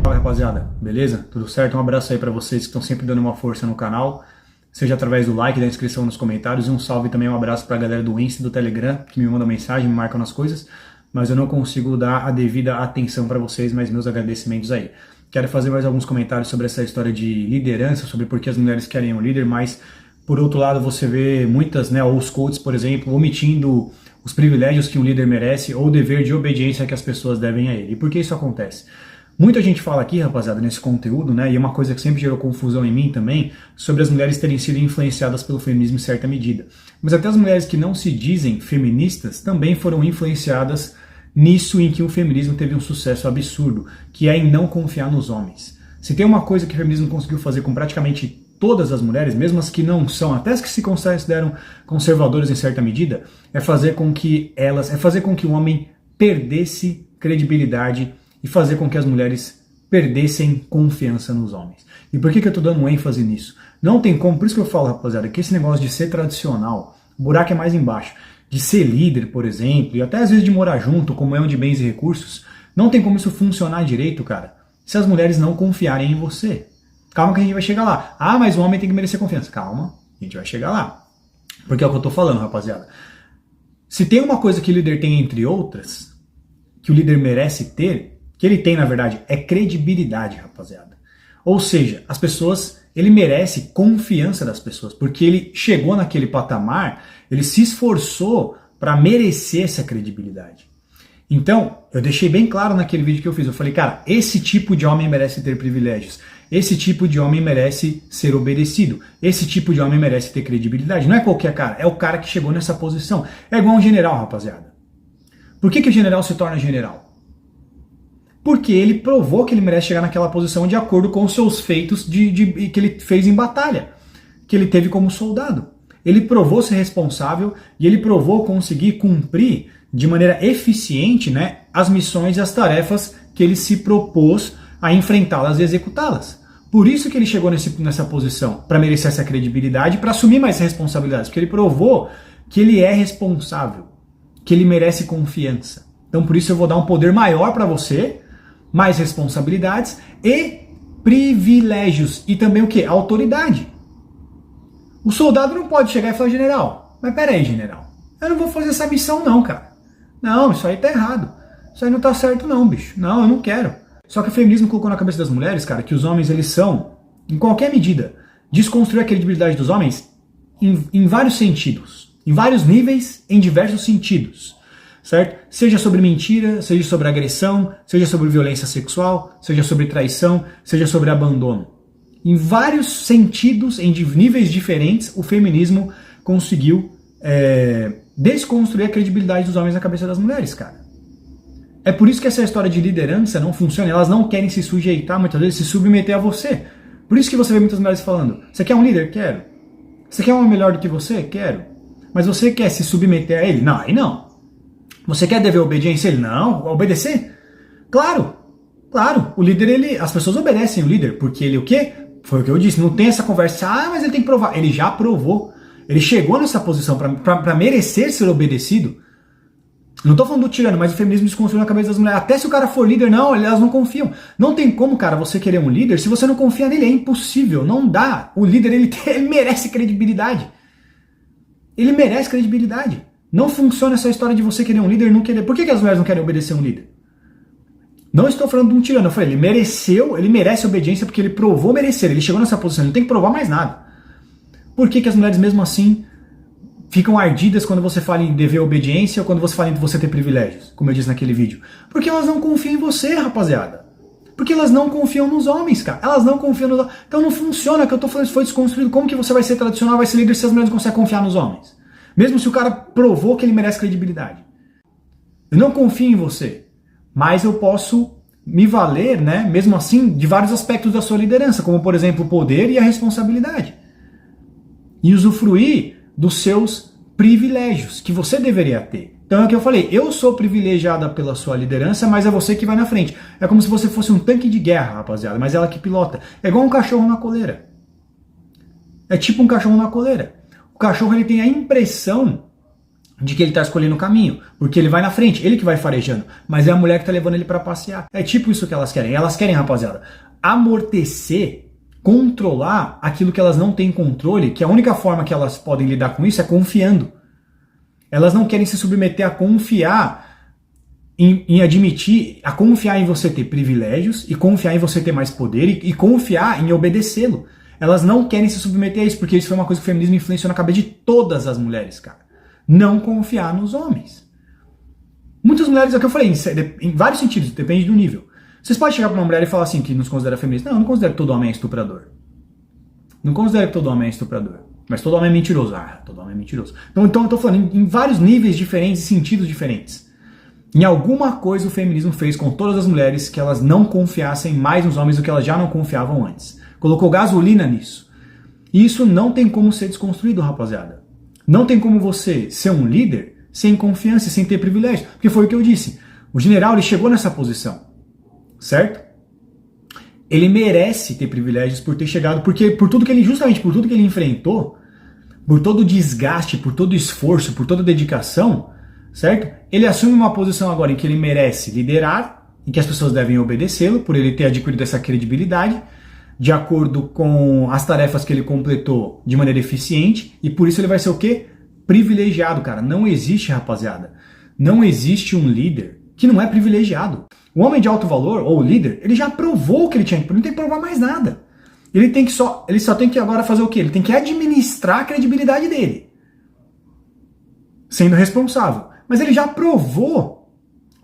Fala rapaziada, beleza? Tudo certo? Um abraço aí pra vocês que estão sempre dando uma força no canal, seja através do like, da inscrição nos comentários, e um salve também, um abraço pra galera do Insta e do Telegram, que me mandam mensagem, me marcam nas coisas, mas eu não consigo dar a devida atenção pra vocês, mas meus agradecimentos aí. Quero fazer mais alguns comentários sobre essa história de liderança, sobre por que as mulheres querem um líder, mas por outro lado você vê muitas, ou os coaches, por exemplo, omitindo os privilégios que um líder merece ou o dever de obediência que as pessoas devem a ele. E por que isso acontece? Muita gente fala aqui, rapaziada, nesse conteúdo, e é uma coisa que sempre gerou confusão em mim também, sobre as mulheres terem sido influenciadas pelo feminismo em certa medida. Mas até as mulheres que não se dizem feministas também foram influenciadas nisso em que o feminismo teve um sucesso absurdo, que é em não confiar nos homens. Se tem uma coisa que o feminismo conseguiu fazer com praticamente todas as mulheres, mesmo as que não são, até as que se consideram conservadoras em certa medida, é fazer com que o homem perdesse credibilidade e fazer com que as mulheres perdessem confiança nos homens. E por que eu estou dando ênfase nisso? Não tem como, por isso que eu falo, rapaziada, que esse negócio de ser tradicional, o buraco é mais embaixo, de ser líder, por exemplo, e até às vezes de morar junto, comunhão de bens e recursos, não tem como isso funcionar direito, cara, se as mulheres não confiarem em você. Calma que a gente vai chegar lá. Ah, mas o homem tem que merecer confiança. Calma, a gente vai chegar lá. Porque é o que eu tô falando, rapaziada. Se tem uma coisa que o líder tem, entre outras, que o líder merece ter, que ele tem, na verdade, é credibilidade, rapaziada. Ou seja, as pessoas, ele merece confiança das pessoas, porque ele chegou naquele patamar, ele se esforçou para merecer essa credibilidade. Então, eu deixei bem claro naquele vídeo que eu fiz, eu falei, cara, esse tipo de homem merece ter privilégios, esse tipo de homem merece ser obedecido, esse tipo de homem merece ter credibilidade. Não é qualquer cara, é o cara que chegou nessa posição. É igual um general, rapaziada. Por que o general se torna general? Porque ele provou que ele merece chegar naquela posição de acordo com os seus feitos que ele fez em batalha, que ele teve como soldado. Ele provou ser responsável e ele provou conseguir cumprir de maneira eficiente, as missões e as tarefas que ele se propôs a enfrentá-las e executá-las. Por isso que ele chegou nessa posição, para merecer essa credibilidade, para assumir mais responsabilidades, porque ele provou que ele é responsável, que ele merece confiança. Então por isso eu vou dar um poder maior para você, mais responsabilidades e privilégios. E também o quê? Autoridade. O soldado não pode chegar e falar, general, mas peraí, general, eu não vou fazer essa missão não, cara. Não, isso aí tá errado. Isso aí não tá certo não, bicho. Não, eu não quero. Só que o feminismo colocou na cabeça das mulheres, cara, que os homens, eles são, em qualquer medida, desconstruir a credibilidade dos homens em vários sentidos. Em vários níveis, em diversos sentidos. Certo? Seja sobre mentira, seja sobre agressão, seja sobre violência sexual, seja sobre traição, seja sobre abandono. Em vários sentidos, em níveis diferentes, o feminismo conseguiu desconstruir a credibilidade dos homens na cabeça das mulheres, cara. É por isso que essa história de liderança não funciona, elas não querem se sujeitar, muitas vezes, se submeter a você. Por isso que você vê muitas mulheres falando, você quer um líder? Quero. Você quer uma melhor do que você? Quero. Mas você quer se submeter a ele? Não, aí não. Você quer dever obediência a ele? Não. Obedecer? Claro. Claro. O líder, as pessoas obedecem o líder, porque ele o quê? Foi o que eu disse, não tem essa conversa, mas ele tem que provar. Ele já provou. Ele chegou nessa posição para merecer ser obedecido. Não estou falando do tirano, mas o feminismo desconstruiu na cabeça das mulheres. Até se o cara for líder, não, elas não confiam. Não tem como, cara, você querer um líder se você não confia nele. É impossível, não dá. O líder, ele merece credibilidade. Ele merece credibilidade. Não funciona essa história de você querer um líder e não querer. Por que as mulheres não querem obedecer um líder? Não estou falando de um tirano. Eu falei, ele merece obediência porque ele provou merecer. Ele chegou nessa posição, ele não tem que provar mais nada. Por que as mulheres, mesmo assim, ficam ardidas quando você fala em dever obediência ou quando você fala em você ter privilégios, como eu disse naquele vídeo? Porque elas não confiam em você, rapaziada. Porque elas não confiam nos homens, cara. Elas não confiam nos homens. Então não funciona, o que eu tô falando, isso foi desconstruído. Como que você vai ser tradicional, vai ser líder se as mulheres não conseguem confiar nos homens? Mesmo se o cara provou que ele merece credibilidade. Eu não confio em você, mas eu posso me valer, mesmo assim, de vários aspectos da sua liderança, como por exemplo o poder e a responsabilidade. E usufruir dos seus privilégios que você deveria ter. Então é o que eu falei, eu sou privilegiada pela sua liderança, mas é você que vai na frente. É como se você fosse um tanque de guerra, rapaziada, mas ela que pilota. É igual um cachorro na coleira. É tipo um cachorro na coleira. O cachorro, ele tem a impressão de que ele tá escolhendo o caminho, porque ele vai na frente, ele que vai farejando, mas é a mulher que tá levando ele para passear. É tipo isso que elas querem. Elas querem, rapaziada, amortecer, controlar aquilo que elas não têm controle, que a única forma que elas podem lidar com isso é confiando. Elas não querem se submeter a confiar em admitir, a confiar em você ter privilégios e confiar em você ter mais poder e confiar em obedecê-lo. Elas não querem se submeter a isso, porque isso foi uma coisa que o feminismo influenciou na cabeça de todas as mulheres, cara. Não confiar nos homens. Muitas mulheres, é o que eu falei, em vários sentidos, depende do nível. Vocês podem chegar para uma mulher e falar assim, que nos considera feminista. Não, eu não considero que todo homem é estuprador. Não considero que todo homem é estuprador. Mas todo homem é mentiroso. Ah, todo homem é mentiroso. Então eu tô falando em vários níveis diferentes e sentidos diferentes. Em alguma coisa o feminismo fez com todas as mulheres que elas não confiassem mais nos homens do que elas já não confiavam antes. Colocou gasolina nisso. E isso não tem como ser desconstruído, rapaziada. Não tem como você ser um líder sem confiança, sem ter privilégio. Porque foi o que eu disse. O general ele chegou nessa posição, certo? Ele merece ter privilégios por ter chegado, porque justamente por tudo que ele enfrentou, por todo o desgaste, por todo o esforço, por toda a dedicação, certo? Ele assume uma posição agora em que ele merece liderar, em que as pessoas devem obedecê-lo, por ele ter adquirido essa credibilidade, de acordo com as tarefas que ele completou de maneira eficiente, e por isso ele vai ser o quê? Privilegiado, cara. Não existe, rapaziada, não existe um líder que não é privilegiado. O homem de alto valor, ou o líder, ele já provou o que ele tinha que provar, não tem que provar mais nada. Ele só tem que agora fazer o quê? Ele tem que administrar a credibilidade dele, sendo responsável. Mas ele já provou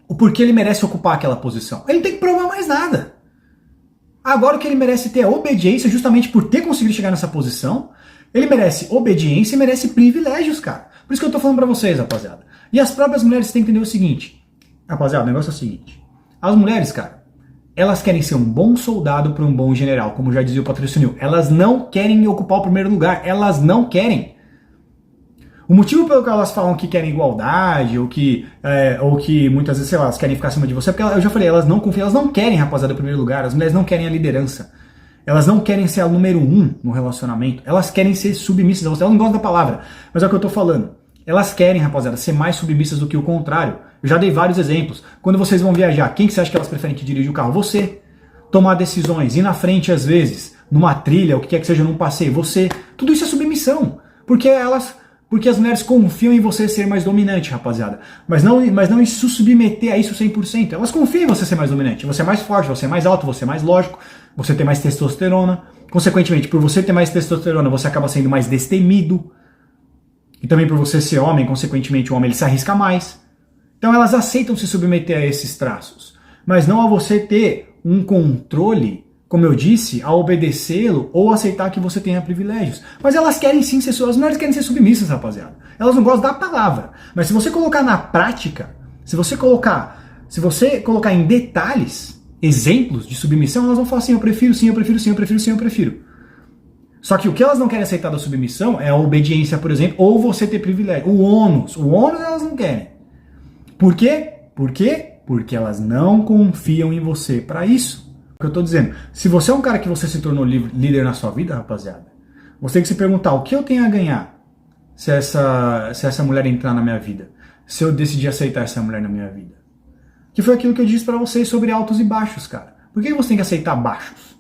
o porquê ele merece ocupar aquela posição. Ele não tem que provar mais nada. Agora o que ele merece ter é obediência, justamente por ter conseguido chegar nessa posição. Ele merece obediência e merece privilégios, cara. Por isso que eu tô falando pra vocês, rapaziada. E as próprias mulheres têm que entender o seguinte. Rapaziada, o negócio é o seguinte. As mulheres, cara, elas querem ser um bom soldado para um bom general, como já dizia o Patrício Nil. Elas não querem ocupar o primeiro lugar. Elas não querem. O motivo pelo qual elas falam que querem igualdade, ou que muitas vezes, sei lá, elas querem ficar acima de você, porque eu já falei, elas não confiam, elas não querem, rapaziada, o primeiro lugar, as mulheres não querem a liderança. Elas não querem ser a número 1 no relacionamento, elas querem ser submissas a você. Elas não gostam da palavra, mas é o que eu tô falando. Elas querem, rapaziada, ser mais submissas do que o contrário. Eu já dei vários exemplos. Quando vocês vão viajar, quem que você acha que elas preferem que dirige o carro? Você. Tomar decisões, ir na frente às vezes, numa trilha, o que quer que seja, num passeio, você. Tudo isso é submissão, porque as mulheres confiam em você ser mais dominante, rapaziada. Mas não em se submeter a isso 100%. Elas confiam em você ser mais dominante. Você é mais forte, você é mais alto, você é mais lógico, você tem mais testosterona. Consequentemente, por você ter mais testosterona, você acaba sendo mais destemido. E também por você ser homem, consequentemente, o homem ele se arrisca mais. Então elas aceitam se submeter a esses traços. Mas não a você ter um controle, como eu disse, a obedecê-lo ou aceitar que você tenha privilégios. Mas elas querem sim ser as mulheres querem ser submissas, rapaziada. Elas não gostam da palavra. Mas se você colocar na prática, se você colocar em detalhes, exemplos de submissão, elas vão falar assim, eu prefiro, sim, eu prefiro, sim, eu prefiro, sim, eu prefiro. Só que o que elas não querem aceitar da submissão é a obediência, por exemplo, ou você ter privilégio. O ônus elas não querem. Por quê? Por quê? Porque elas não confiam em você para isso. O que eu tô dizendo, se você é um cara que você se tornou líder na sua vida, rapaziada, você tem que se perguntar, o que eu tenho a ganhar se essa mulher entrar na minha vida? Se eu decidir aceitar essa mulher na minha vida? Que foi aquilo que eu disse para vocês sobre altos e baixos, cara. Por que você tem que aceitar baixos?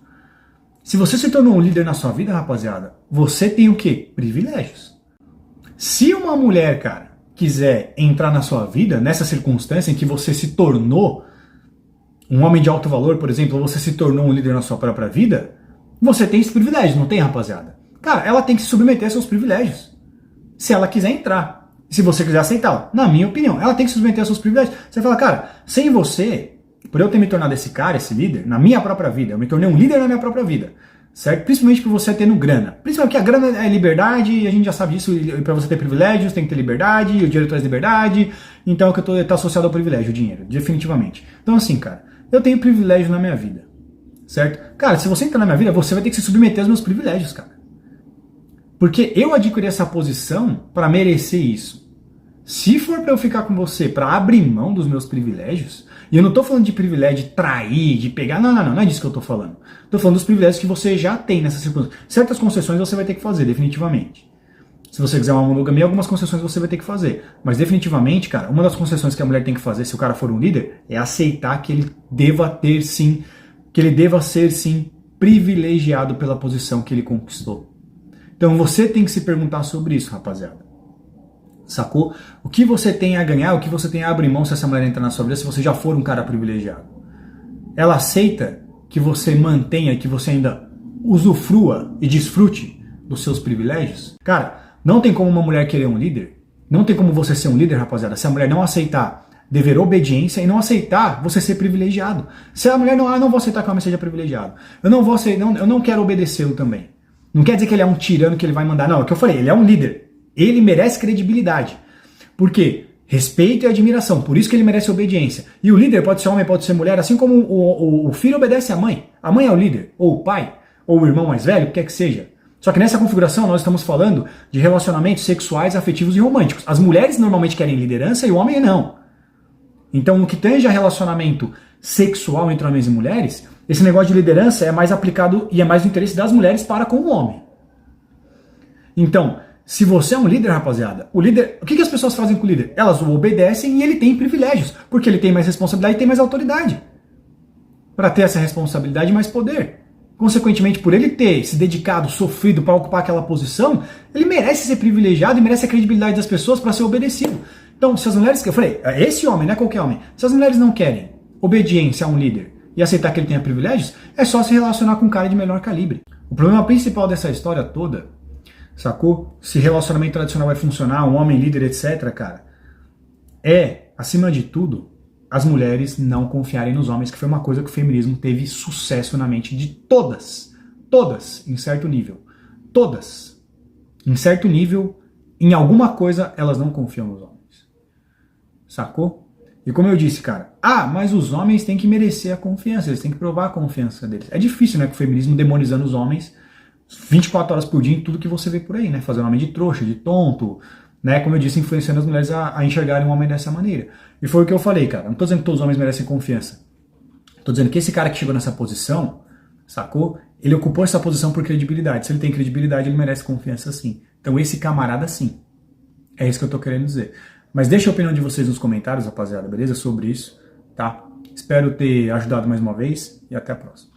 Se você se tornou um líder na sua vida, rapaziada, você tem o quê? Privilégios. Se uma mulher, cara, quiser entrar na sua vida, nessa circunstância em que você se tornou um homem de alto valor, por exemplo, ou você se tornou um líder na sua própria vida, você tem esse privilégio, não tem, rapaziada? Cara, ela tem que se submeter a seus privilégios. Se ela quiser entrar. Se você quiser aceitá-la. Na minha opinião, ela tem que se submeter a seus privilégios. Você fala, cara, sem você, por eu ter me tornado esse cara, esse líder, na minha própria vida, eu me tornei um líder na minha própria vida, certo? Principalmente por você tendo grana. Principalmente porque a grana é liberdade, e a gente já sabe disso, e para você ter privilégios, tem que ter liberdade, e o dinheiro traz liberdade, então é o que tá associado ao privilégio, o dinheiro, definitivamente. Então assim, cara, eu tenho privilégio na minha vida, certo? Cara, se você entrar na minha vida, você vai ter que se submeter aos meus privilégios, cara. Porque eu adquiri essa posição para merecer isso. Se for para eu ficar com você para abrir mão dos meus privilégios, e eu não tô falando de privilégio de trair, de pegar, não é disso que eu tô falando. Tô falando dos privilégios que você já tem nessa circunstância. Certas concessões você vai ter que fazer, definitivamente. Se você quiser uma monogamia, algumas concessões você vai ter que fazer. Mas definitivamente, cara, uma das concessões que a mulher tem que fazer se o cara for um líder é aceitar que ele deva ter sim, que ele deva ser sim privilegiado pela posição que ele conquistou. Então você tem que se perguntar sobre isso, rapaziada. Sacou? O que você tem a ganhar, o que você tem a abrir mão se essa mulher entrar na sua vida, se você já for um cara privilegiado? Ela aceita que você mantenha, que você ainda usufrua e desfrute dos seus privilégios? Cara, não tem como uma mulher querer um líder, não tem como você ser um líder, rapaziada, se a mulher não aceitar dever obediência e não aceitar você ser privilegiado. Se a mulher não vou aceitar que o homem seja privilegiado, eu não quero obedecê-lo também. Não quer dizer que ele é um tirano que ele vai mandar, não, é o que eu falei, ele é um líder. Ele merece credibilidade. Por quê? Respeito e admiração, por isso que ele merece obediência. E o líder pode ser homem, pode ser mulher, assim como o filho obedece à mãe. A mãe é o líder, ou o pai, ou o irmão mais velho, o que quer que seja. Só que nessa configuração nós estamos falando de relacionamentos sexuais, afetivos e românticos. As mulheres normalmente querem liderança e o homem não. Então, no que tange a relacionamento sexual entre homens e mulheres, esse negócio de liderança é mais aplicado e é mais do interesse das mulheres para com o homem. Então, se você é um líder, rapaziada, o líder, o que as pessoas fazem com o líder? Elas o obedecem e ele tem privilégios, porque ele tem mais responsabilidade e tem mais autoridade. Para ter essa responsabilidade e mais poder. Consequentemente, por ele ter se dedicado, sofrido para ocupar aquela posição, ele merece ser privilegiado e merece a credibilidade das pessoas para ser obedecido. Então, se as mulheres, eu falei, esse homem, não é qualquer homem, se as mulheres não querem obediência a um líder e aceitar que ele tenha privilégios, é só se relacionar com um cara de menor calibre. O problema principal dessa história toda, sacou? Se relacionamento tradicional vai funcionar, um homem líder, etc, cara, é, acima de tudo, as mulheres não confiarem nos homens, que foi uma coisa que o feminismo teve sucesso na mente de todas, em certo nível, todas, em certo nível, em alguma coisa elas não confiam nos homens, sacou? E como eu disse, cara, mas os homens têm que merecer a confiança, eles têm que provar a confiança deles. É difícil, né, com o feminismo demonizando os homens 24 horas por dia em tudo que você vê por aí, né, fazendo homem de trouxa, de tonto, né, como eu disse, influenciando as mulheres a enxergarem um homem dessa maneira. E foi o que eu falei, cara. Não tô dizendo que todos os homens merecem confiança. Tô dizendo que esse cara que chegou nessa posição, sacou? Ele ocupou essa posição por credibilidade. Se ele tem credibilidade, ele merece confiança sim. Então esse camarada sim. É isso que eu tô querendo dizer. Mas deixa a opinião de vocês nos comentários, rapaziada, beleza? Sobre isso, tá? Espero ter ajudado mais uma vez e até a próxima.